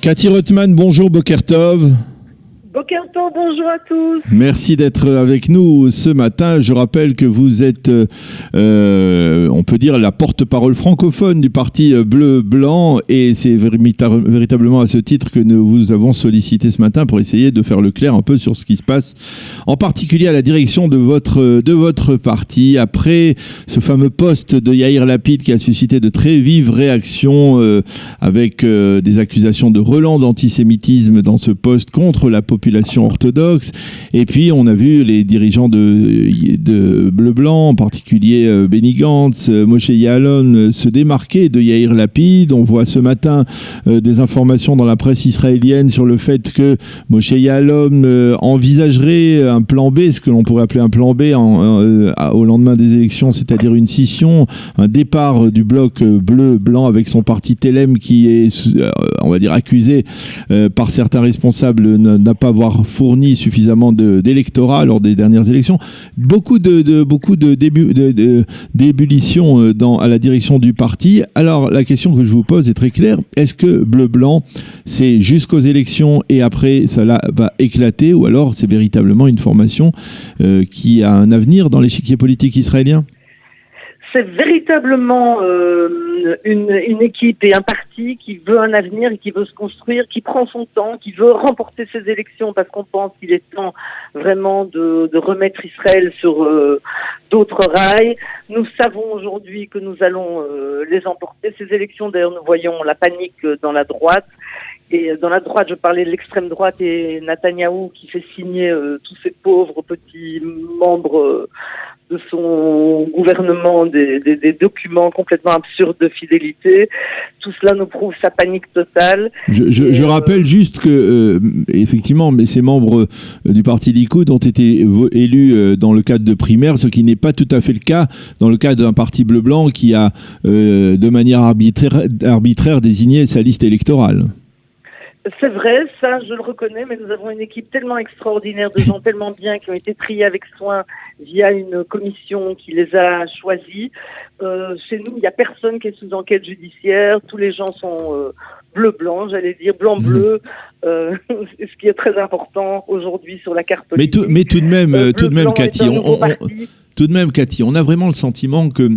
Cathy Rothman, bonjour, Boker Tov. Boker Tov, bonjour à tous. Merci d'être avec nous ce matin. Je rappelle que vous êtes, on peut dire, la porte-parole francophone du parti Bleu-Blanc, et c'est véritablement à ce titre que nous vous avons sollicité ce matin pour essayer de faire le clair un peu sur ce qui se passe, en particulier à la direction de votre parti, après ce fameux poste de Yair Lapid qui a suscité de très vives réactions avec des accusations de relents d'antisémitisme dans ce poste contre la population orthodoxe. Et puis on a vu les dirigeants de Bleu-Blanc, en particulier Benny Gantz, Moshe Yaalon, se démarquer de Yair Lapid. On voit ce matin des informations dans la presse israélienne sur le fait que Moshe Yaalon envisagerait un plan B, ce que l'on pourrait appeler un plan B au lendemain des élections, c'est-à-dire une scission, un départ du bloc bleu-blanc avec son parti Telem qui est, on va dire, accusé par certains responsables n'a pas avoir fourni suffisamment d'électorat lors des dernières élections. Beaucoup d'ébullition à la direction du parti. Alors la question que je vous pose est très claire. Est-ce que Bleu-Blanc, c'est jusqu'aux élections et après cela va éclater, ou alors c'est véritablement une formation qui a un avenir dans l'échiquier politique israélien ? C'est véritablement une équipe et un parti qui veut un avenir et qui veut se construire, qui prend son temps, qui veut remporter ses élections parce qu'on pense qu'il est temps vraiment de remettre Israël sur d'autres rails. Nous savons aujourd'hui que nous allons les emporter, ces élections. D'ailleurs, nous voyons la panique dans la droite. Et dans la droite, je parlais de l'extrême droite et Netanyahou qui fait signer tous ces pauvres petits membres de son gouvernement des documents complètement absurdes de fidélité. Tout cela nous prouve sa panique totale. Je rappelle juste que, effectivement, ces membres du parti Likoud ont été élus dans le cadre de primaires, ce qui n'est pas tout à fait le cas dans le cadre d'un parti bleu-blanc qui a, de manière arbitraire, désigné sa liste électorale. C'est vrai, ça je le reconnais, mais nous avons une équipe tellement extraordinaire de gens tellement bien qui ont été triés avec soin via une commission qui les a choisis. Chez nous, il n'y a personne qui est sous enquête judiciaire, tous les gens sont bleu-blanc, j'allais dire blanc-bleu, ce qui est très important aujourd'hui sur la carte politique. Mais tout de même, Cathy, on a vraiment le sentiment que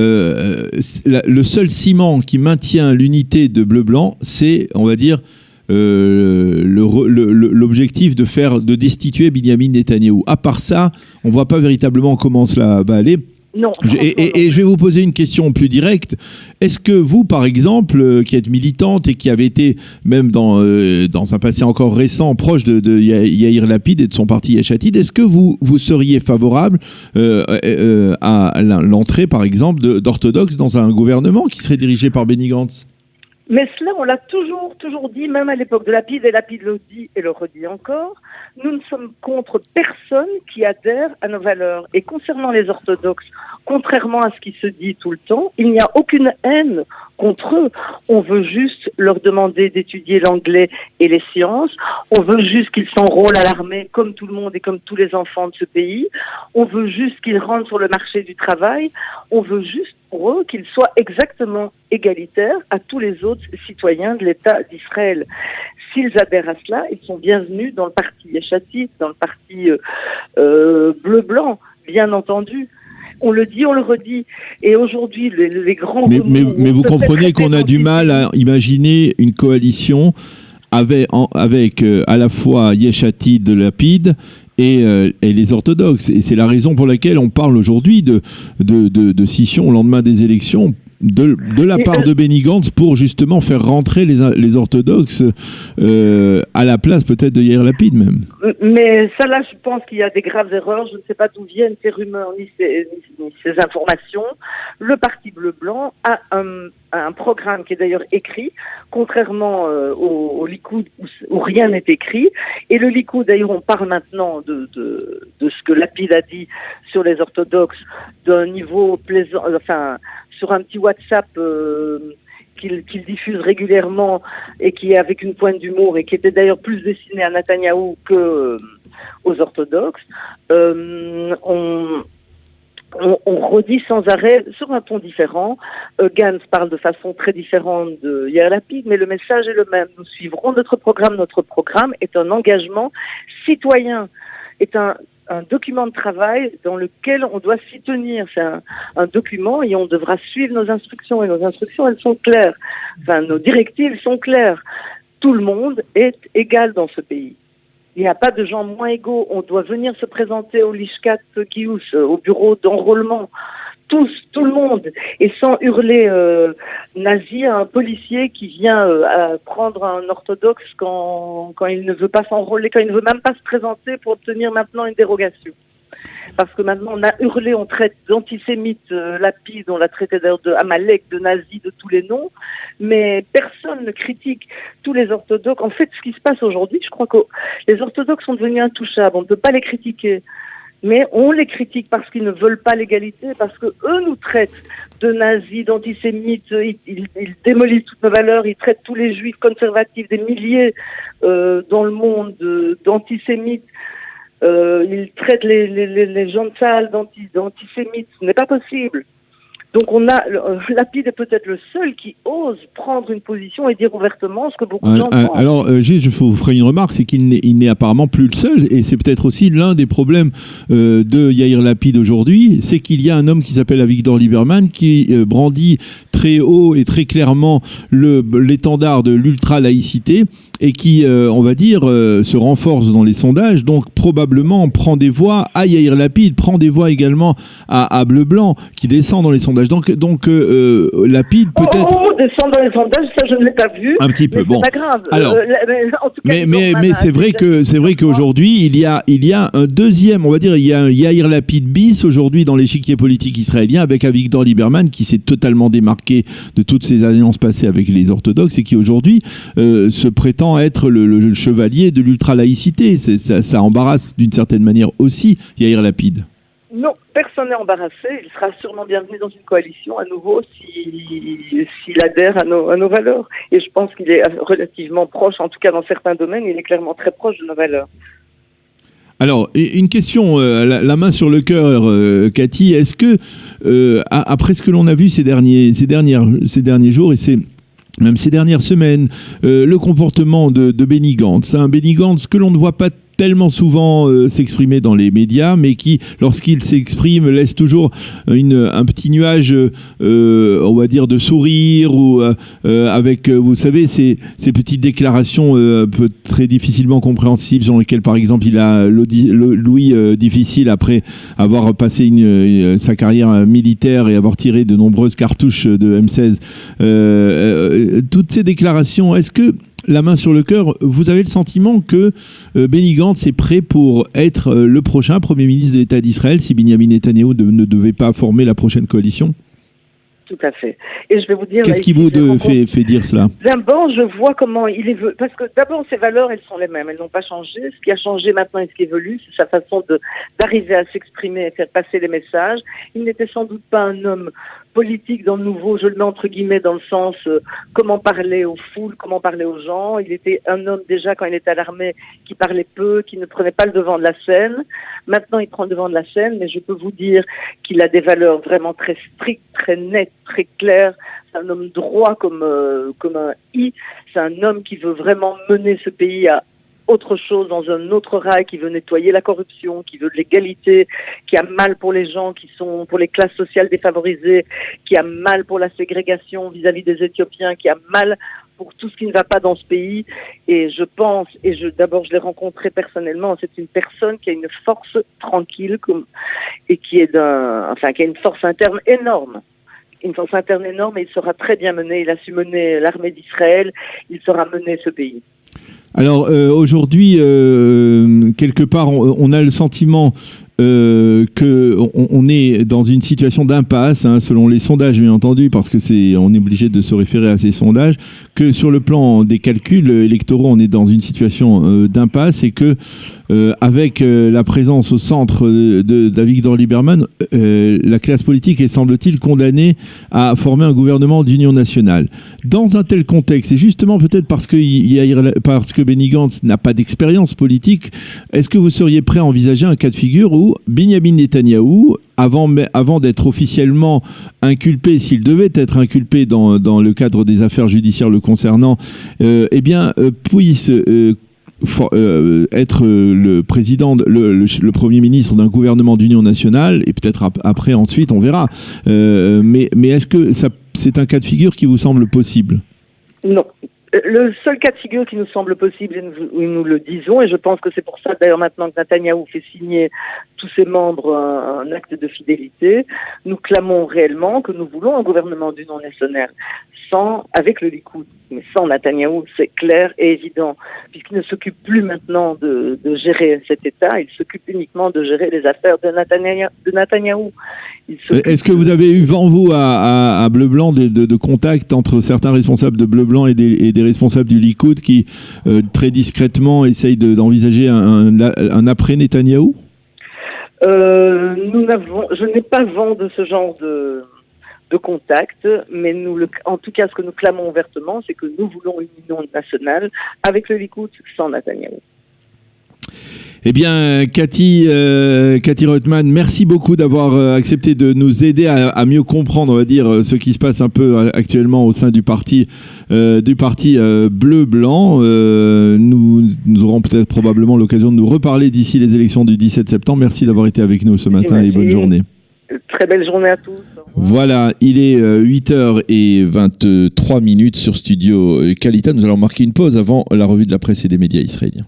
le seul ciment qui maintient l'unité de bleu-blanc, c'est, on va dire, l'objectif de destituer Binyamin Netanyahou. À part ça, on ne voit pas véritablement comment cela va aller. Non. Et je vais vous poser une question plus directe. Est-ce que vous, par exemple, qui êtes militante et qui avez été, même dans un passé encore récent, proche de Yair Lapid et de son parti Yesh Atid, est-ce que vous seriez favorable à l'entrée, par exemple, d'orthodoxes dans un gouvernement qui serait dirigé par Benny Gantz ? Mais cela, on l'a toujours dit, même à l'époque de Lapid, et Lapid le dit et le redit encore, nous ne sommes contre personne qui adhère à nos valeurs. Et concernant les orthodoxes, contrairement à ce qui se dit tout le temps, il n'y a aucune haine contre eux. On veut juste leur demander d'étudier l'anglais et les sciences. On veut juste qu'ils s'enrôlent à l'armée comme tout le monde et comme tous les enfants de ce pays. On veut juste qu'ils rentrent sur le marché du travail. On veut juste pour eux qu'ils soient exactement égalitaires à tous les autres citoyens de l'État d'Israël. S'ils adhèrent à cela, ils sont bienvenus dans le parti Yesh Atid, dans le parti bleu-blanc, bien entendu. On le dit, on le redit. Et aujourd'hui, les grands... Mais vous comprenez qu'on a du mal à imaginer une coalition avec à la fois Yesh Atid de Lapid et les orthodoxes. Et c'est la raison pour laquelle on parle aujourd'hui de scission au lendemain des élections de la part de Benny Gantz pour justement faire rentrer les orthodoxes à la place peut-être de Yair Lapid même. Mais ça là, je pense qu'il y a des graves erreurs. Je ne sais pas d'où viennent ces rumeurs ni ces informations. Le parti bleu-blanc a un programme qui est d'ailleurs écrit, contrairement au Likoud où rien n'est écrit. Et le Likoud, d'ailleurs, on parle maintenant de ce que Lapid a dit sur les orthodoxes d'un niveau plaisant, enfin sur un petit WhatsApp qu'il diffuse régulièrement et qui est avec une pointe d'humour et qui était d'ailleurs plus destiné à Netanyahou que aux orthodoxes. on redit sans arrêt, sur un ton différent. Gantz parle de façon très différente de Yair Lapid, mais le message est le même. Nous suivrons notre programme. Notre programme est un engagement citoyen, est un document de travail dans lequel on doit s'y tenir. C'est un document et on devra suivre nos instructions. Et nos instructions, elles sont claires. Enfin, nos directives sont claires. Tout le monde est égal dans ce pays. Il n'y a pas de gens moins égaux. On doit venir se présenter au Lishkat Gius, au bureau d'enrôlement. Tous, tout le monde. Et sans hurler nazi à un policier qui vient prendre un orthodoxe quand il ne veut pas s'enrôler, quand il ne veut même pas se présenter pour obtenir maintenant une dérogation. Parce que maintenant on a hurlé, on traite d'antisémite Lapid, on l'a traité d'ailleurs de Amalek, de nazi, de tous les noms, mais personne ne critique tous les orthodoxes. En fait, ce qui se passe aujourd'hui, je crois que les orthodoxes sont devenus intouchables, on ne peut pas les critiquer. Mais on les critique parce qu'ils ne veulent pas l'égalité, parce que eux nous traitent de nazis, d'antisémites, ils démolissent toutes nos valeurs, ils traitent tous les juifs conservatifs, des milliers dans le monde d'antisémites. Ils traitent les gens de salle d'antisémites. Ce n'est pas possible. Donc Lapid est peut-être le seul qui ose prendre une position et dire ouvertement ce que beaucoup de gens pensent. Alors, juste, je vous ferai une remarque, c'est qu'il n'est apparemment plus le seul, et c'est peut-être aussi l'un des problèmes de Yair Lapid aujourd'hui, c'est qu'il y a un homme qui s'appelle Avigdor Lieberman qui brandit très haut et très clairement l'étendard de l'ultra-laïcité et qui, on va dire, se renforce dans les sondages, donc probablement prend des voix à Yair Lapid, prend des voix également à Bleu-Blanc, qui descend dans les sondages. Donc Lapid peut-être... Oh, descend dans les sondages, ça je ne l'ai pas vu. Un petit peu, bon. C'est pas grave. Alors, en tout cas, mais c'est vrai qu'aujourd'hui, il y a un deuxième, on va dire, il y a un Yair Lapid bis aujourd'hui dans l'échiquier politique israélien avec Avigdor Lieberman qui s'est totalement démarqué de toutes ces alliances passées avec les orthodoxes et qui aujourd'hui se prétend être le chevalier de l'ultra-laïcité. Ça embarrasse d'une certaine manière aussi Yair Lapid. Non, personne n'est embarrassé. Il sera sûrement bienvenu dans une coalition à nouveau s'il adhère à nos valeurs. Et je pense qu'il est relativement proche, en tout cas dans certains domaines, il est clairement très proche de nos valeurs. Alors, une question, la main sur le cœur, Cathy, est-ce que, après ce que l'on a vu ces derniers jours, et même ces dernières semaines, le comportement de Benny Gantz, Benny Gantz que l'on ne voit pas tellement souvent s'exprimer dans les médias, mais qui, lorsqu'il s'exprime, laisse toujours un petit nuage, on va dire, de sourire, ou avec, vous savez, ces petites déclarations très difficilement compréhensibles, sur lesquelles, par exemple, il a l'ouïe difficile après avoir passé sa carrière militaire et avoir tiré de nombreuses cartouches de M16. Toutes ces déclarations, est-ce que, la main sur le cœur, vous avez le sentiment que Benny Gantz est prêt pour être le prochain Premier ministre de l'État d'Israël si Binyamin Netanyahou ne devait pas former la prochaine coalition ? Tout à fait. Et je vais vous dire... Qu'est-ce qui vous fait dire cela ? D'abord, je vois comment il évolue. Parce que d'abord, ses valeurs, elles sont les mêmes. Elles n'ont pas changé. Ce qui a changé maintenant et ce qui évolue, c'est sa façon d'arriver à s'exprimer et faire passer les messages. Il n'était sans doute pas un homme politique dans le nouveau, je le mets entre guillemets dans le sens comment parler aux foules, comment parler aux gens. Il était un homme déjà quand il était à l'armée qui parlait peu, qui ne prenait pas le devant de la scène. Maintenant, il prend le devant de la scène, mais je peux vous dire qu'il a des valeurs vraiment très strictes, très nettes, très claires. C'est un homme droit comme un i. C'est un homme qui veut vraiment mener ce pays à autre chose, dans un autre rail, qui veut nettoyer la corruption, qui veut de l'égalité, qui a mal pour les gens qui sont, pour les classes sociales défavorisées, qui a mal pour la ségrégation vis-à-vis des Éthiopiens, qui a mal pour tout ce qui ne va pas dans ce pays. Et je pense, d'abord je l'ai rencontré personnellement, c'est une personne qui a une force tranquille et qui a une force interne énorme. Une force interne énorme, et il saura très bien mener, il a su mener l'armée d'Israël, il saura mener ce pays. Alors aujourd'hui, quelque part, on a le sentiment qu'on est dans une situation d'impasse, selon les sondages bien entendu, parce que on est obligé de se référer à ces sondages, que sur le plan des calculs électoraux, on est dans une situation d'impasse, et que avec la présence au centre d'Avigdor Lieberman, la classe politique est, semble-t-il, condamnée à former un gouvernement d'union nationale. Dans un tel contexte, et justement peut-être parce que Benny Gantz n'a pas d'expérience politique, est-ce que vous seriez prêt à envisager un cas de figure où Binyamin Netanyahou, avant d'être officiellement inculpé, s'il devait être inculpé dans le cadre des affaires judiciaires le concernant, puisse être le président, le Premier ministre d'un gouvernement d'union nationale, et peut-être après, ensuite, on verra. Mais est-ce que c'est un cas de figure qui vous semble possible ? Non. Le seul cas de figure qui nous semble possible, et nous le disons, et je pense que c'est pour ça d'ailleurs maintenant que Netanyahou fait signer tous ses membres un acte de fidélité, nous clamons réellement que nous voulons un gouvernement d'union nationale avec le Likoud, mais sans Netanyahou, c'est clair et évident, puisqu'il ne s'occupe plus maintenant de gérer cet État, il s'occupe uniquement de gérer les affaires de Netanyahou. Est-ce que vous avez eu vent, vous, à Bleu-Blanc, de contacts entre certains responsables de Bleu-Blanc et des responsables du Likoud qui, très discrètement, essayent d'envisager un après-Netanyahou ? Je n'ai pas vent de ce genre de contact, mais en tout cas, ce que nous clamons ouvertement, c'est que nous voulons une union nationale avec le Likoud sans Netanyahou. Eh bien, Cathy Reutemann, merci beaucoup d'avoir accepté de nous aider à mieux comprendre, on va dire, ce qui se passe un peu actuellement au sein du parti bleu-blanc. Nous aurons peut-être probablement l'occasion de nous reparler d'ici les élections du 17 septembre. Merci d'avoir été avec nous ce matin et bonne journée. Très belle journée à tous. Voilà, il est 8h23 sur Studio Kalita. Nous allons marquer une pause avant la revue de la presse et des médias israéliens.